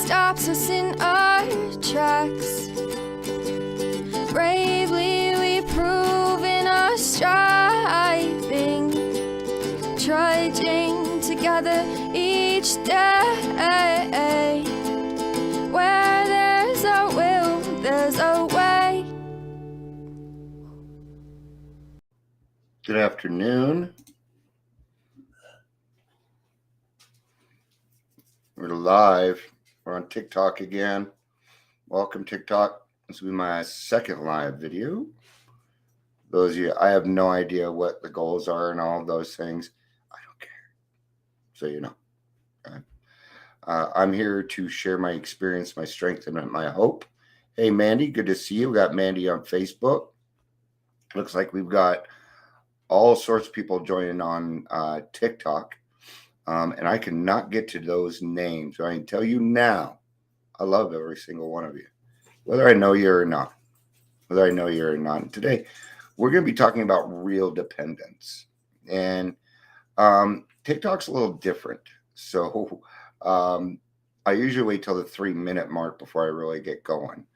stops us in our tracks. Bravely we prove in our striving, trudging together each day. Where there's a will, there's a way. Good afternoon. We're live. We're on TikTok again. Welcome, TikTok. This will be my second live video. Those of you, I have no idea what the goals are and all of those things. I don't care. So you know. Okay. I'm here to share my experience, my strength, and my hope. Hey, Mandy, good to see you. We got Mandy on Facebook. Looks like we've got all sorts of people joining on TikTok. And I cannot get to those names. I can tell you now, I love every single one of you, whether I know you or not. And today, we're going to be talking about real dependence. And TikTok's a little different. So I usually wait till the 3-minute mark before I really get going.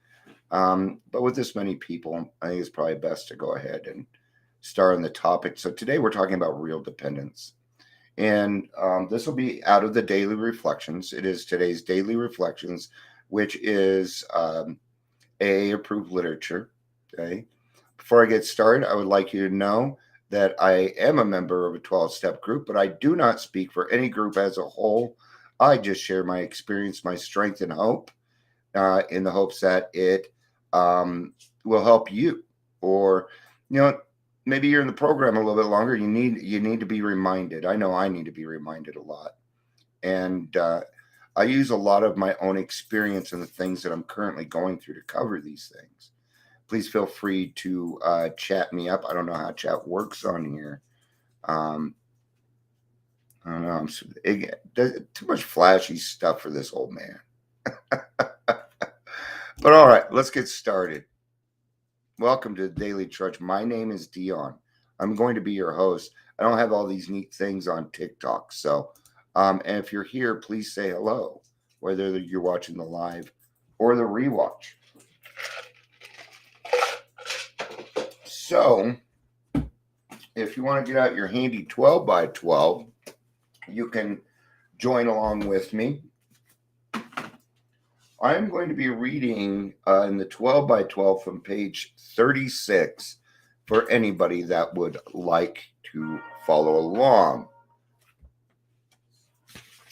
But with this many people, I think it's probably best to go ahead and start on the topic. So today we're talking about real dependence. And this will be out of the Daily Reflections. It is today's Daily Reflections, which is AA-approved literature. Okay. Before I get started, I would like you to know that I am a member of a 12-step group, but I do not speak for any group as a whole. I just share my experience, my strength, and hope in the hopes that it will help you. Or, maybe you're in the program a little bit longer. You need to be reminded. I know I need to be reminded a lot. And I use a lot of my own experience and the things that I'm currently going through to cover these things. Please feel free to chat me up. I don't know how chat works on here. I don't know. Too much flashy stuff for this old man. But all right, let's get started. Welcome to the Daily Trudge. My name is Dion. I'm going to be your host. I don't have all these neat things on TikTok. So, and if you're here, please say hello, whether you're watching the live or the rewatch. So, if you want to get out your handy 12 by 12, you can join along with me. I'm going to be reading in the 12 by 12 from page 36 for anybody that would like to follow along.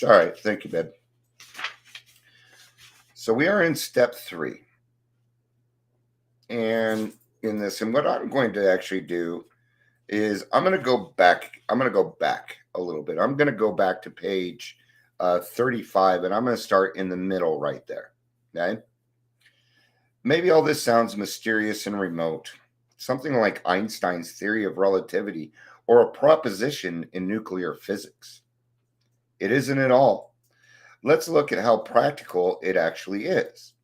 All right. Thank you, babe. So we are in step 3. And in this, and what I'm going to actually do is I'm going to go back a little bit. I'm going to go back to page 35, and I'm going to start in the middle right there. Okay. Maybe all this sounds mysterious and remote, something like Einstein's theory of relativity or a proposition in nuclear physics. It isn't at all. Let's look at how practical it actually is.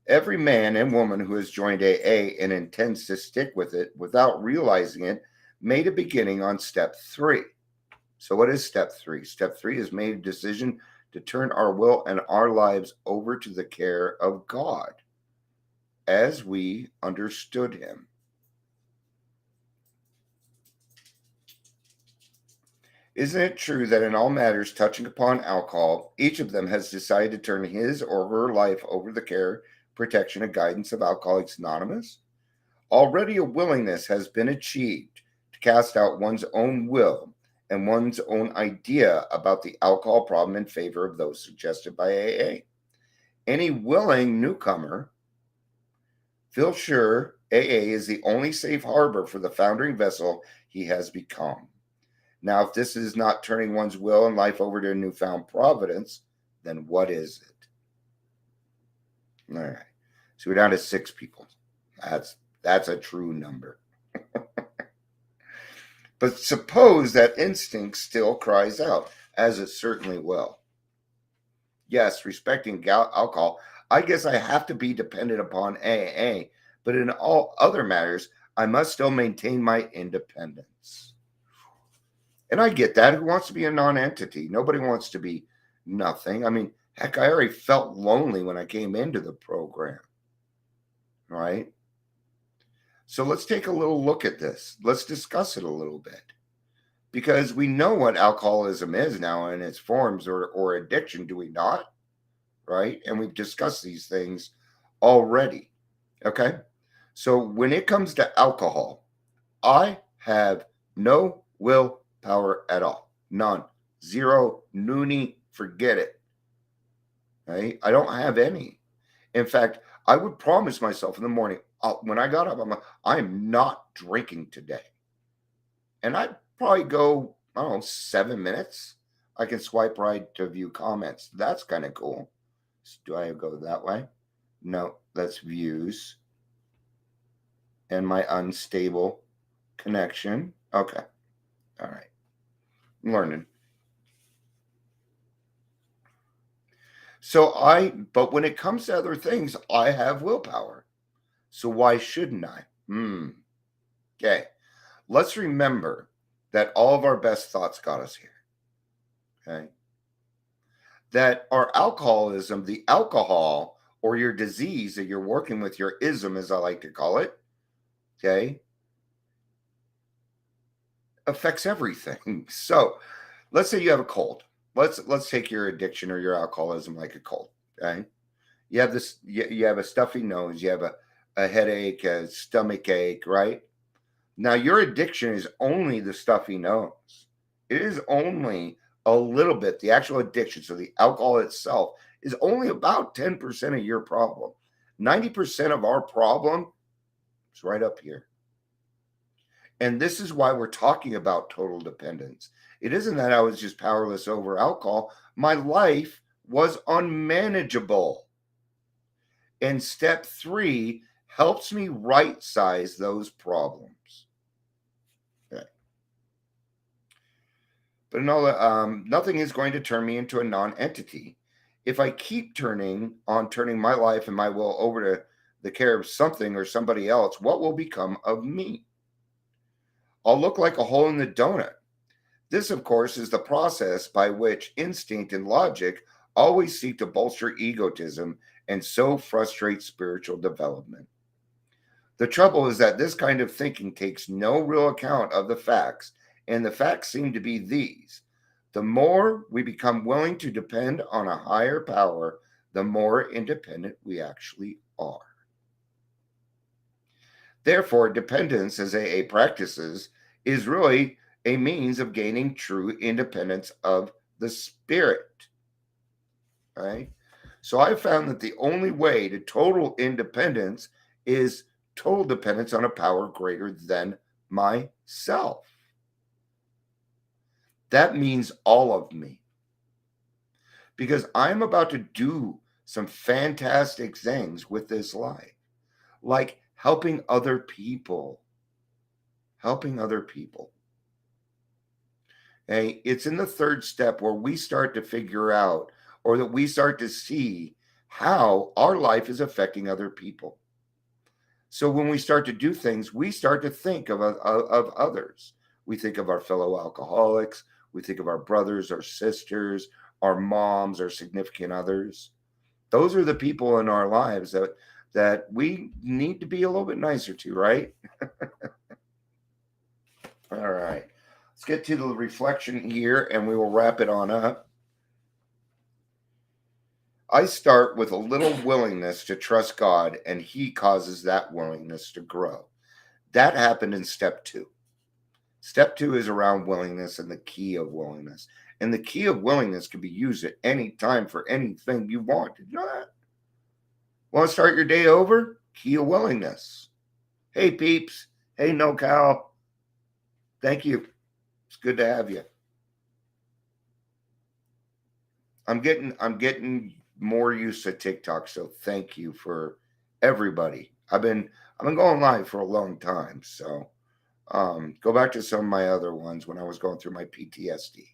Every man and woman who has joined AA and intends to stick with it without realizing it made a beginning on step 3. So what is step 3? Step 3 is made a decision to turn our will and our lives over to the care of God as we understood him. Isn't it true that in all matters touching upon alcohol, each of them has decided to turn his or her life over to the care, protection, and guidance of Alcoholics Anonymous? Already a willingness has been achieved to cast out one's own will and one's own idea about the alcohol problem in favor of those suggested by AA. Any willing newcomer, feel sure AA is the only safe harbor for the foundering vessel he has become. Now, if this is not turning one's will and life over to a newfound providence, then what is it? All right. So we're down to 6 people. That's a true number. But suppose that instinct still cries out, as it certainly will. Yes, respecting alcohol, I guess I have to be dependent upon AA, but in all other matters, I must still maintain my independence. And I get that. Who wants to be a non-entity? Nobody wants to be nothing. I mean, Heck, I already felt lonely when I came into the program, right? So let's take a little look at this. Let's discuss it a little bit because we know what alcoholism is now in its forms or addiction, do we not? Right? And we've discussed these things already. Okay. So when it comes to alcohol, I have no willpower at all. None. Zero. Noonie. Forget it. Right? I don't have any. In fact, I would promise myself in the morning when I got up, I'm not drinking today. And I'd probably go, I don't know, 7 minutes. I can swipe right to view comments. That's kind of cool. So do I go that way? No, that's views and my unstable connection. Okay. All right. I'm learning. But when it comes to other things, I have willpower. So why shouldn't I? Okay. Let's remember that all of our best thoughts got us here. Okay. That our alcoholism, the alcohol or your disease that you're working with, your ism, as I like to call it, okay, affects everything. So let's say you have a cold. Let's take your addiction or your alcoholism like a cold. Okay. You have this, you have a stuffy nose, you have a headache, a stomach ache, right? Now your addiction is only the stuffy nose. It is only a little bit, the actual addiction. So the alcohol itself is only about 10% of your problem. 90% of our problem is right up here. And this is why we're talking about total dependence. It isn't that I was just powerless over alcohol. My life was unmanageable. And step 3 helps me right size those problems. Okay. But no, nothing is going to turn me into a non-entity. If I keep turning my life and my will over to the care of something or somebody else, what will become of me? I'll look like a hole in the donut. This, of course, is the process by which instinct and logic always seek to bolster egotism and so frustrate spiritual development. The trouble is that this kind of thinking takes no real account of the facts, and the facts seem to be these. The more we become willing to depend on a higher power, the more independent we actually are. Therefore, dependence, as AA practices, is really a means of gaining true independence of the spirit. Right? So I found that the only way to total independence is total dependence on a power greater than myself. That means all of me. Because I'm about to do some fantastic things with this life, like helping other people. Helping other people. Okay? It's in the third step where we start to figure out or that we start to see how our life is affecting other people. So when we start to do things, we start to think of others. We think of our fellow alcoholics. We think of our brothers, our sisters, our moms, our significant others. Those are the people in our lives that we need to be a little bit nicer to, right? All right. Let's get to the reflection here and we will wrap it on up. I start with a little willingness to trust God, and He causes that willingness to grow. That happened in step 2. Step 2 is around willingness and the key of willingness. And the key of willingness can be used at any time for anything you want. Did you know that? Want to start your day over? Key of willingness. Hey, peeps. Hey, NoCal. Thank you. It's good to have you. I'm getting more used to TikTok, so thank you for everybody. I've been going live for a long time, so go back to some of my other ones when I was going through my PTSD.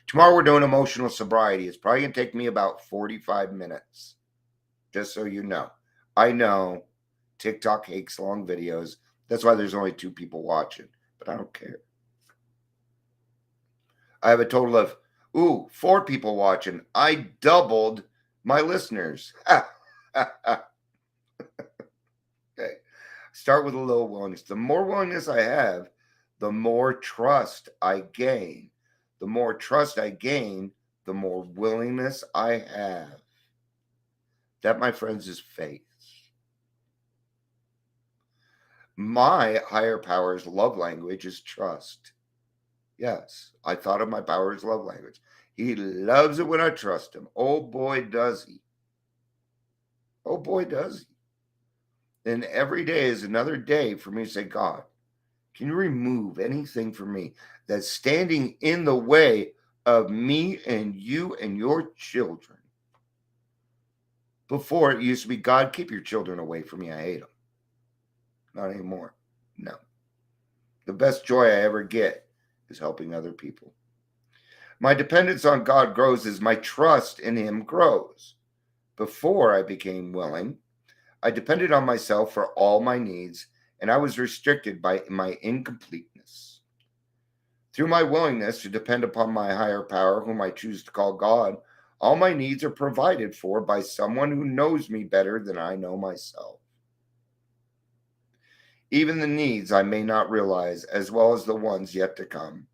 Tomorrow we're doing emotional sobriety. It's probably gonna take me about 45 minutes, just so you know. I know TikTok hates long videos. That's why there's only 2 people watching, but I don't care. I have a total of Ooh, 4 people watching. I doubled my listeners. Okay. Start with a little willingness. The more willingness I have, the more trust I gain. The more trust I gain, the more willingness I have. That, my friends, is faith. My higher power's love language is trust. Yes, I thought of my power's love language. He loves it when I trust him. Oh boy, does he. Oh boy, does he. And every day is another day for me to say, God, can you remove anything from me that's standing in the way of me and you and your children? Before it used to be, God, keep your children away from me. I hate them. Not anymore. No. The best joy I ever get is helping other people. My dependence on God grows as my trust in him grows. Before I became willing, I depended on myself for all my needs, and I was restricted by my incompleteness. Through my willingness to depend upon my higher power, whom I choose to call God, all my needs are provided for by someone who knows me better than I know myself. Even the needs I may not realize, as well as the ones yet to come.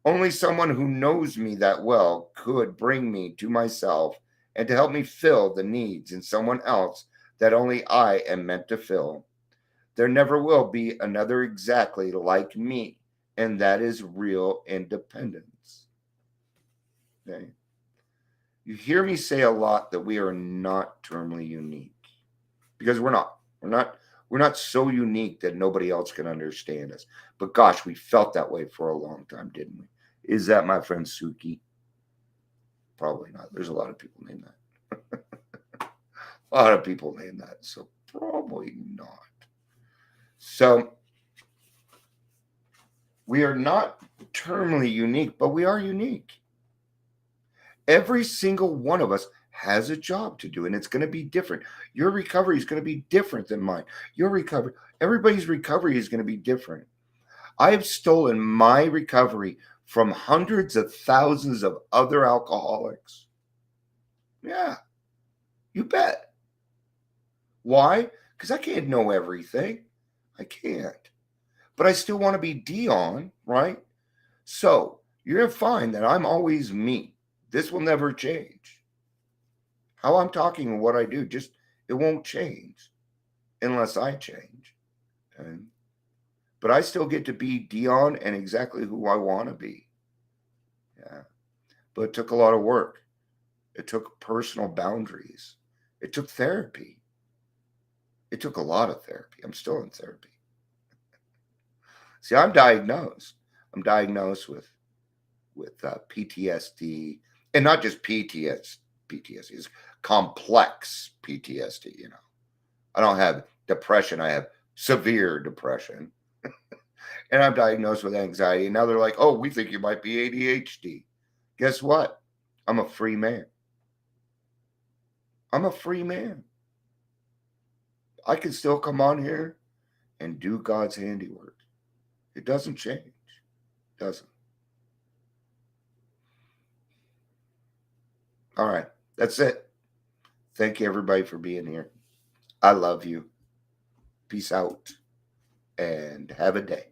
Only someone who knows me that well could bring me to myself and to help me fill the needs in someone else that only I am meant to fill. There never will be another exactly like me, and that is real independence. Okay? You hear me say a lot that we are not terminally unique, because we're not. We're not so unique that nobody else can understand us. But gosh, we felt that way for a long time, didn't we? Is that my friend Suki? Probably not. There's a lot of people named that. A lot of people named that, so probably not. So we are not terminally unique, but we are unique. Every single one of us has a job to do, and it's going to be different. Your recovery is going to be different than mine. Everybody's recovery is going to be different. I have stolen my recovery from hundreds of thousands of other alcoholics. Yeah, you bet. Why? Because I can't know everything. I can't. But I still want to be Dion, right? So you're going to find that I'm always me. This will never change. How I'm talking and what I do, it won't change unless I change. Okay? But I still get to be Dion and exactly who I want to be. Yeah. But it took a lot of work. It took personal boundaries. It took therapy. It took a lot of therapy. I'm still in therapy. See, I'm diagnosed. I'm diagnosed with PTSD, and not just PTSD. It's complex PTSD. I don't have depression. I have severe depression, and I'm diagnosed with anxiety. And now they're like, "Oh, we think you might be ADHD." Guess what? I'm a free man. I'm a free man. I can still come on here and do God's handiwork. It doesn't change. It doesn't. All right. That's it. Thank you, everybody, for being here. I love you. Peace out and have a day.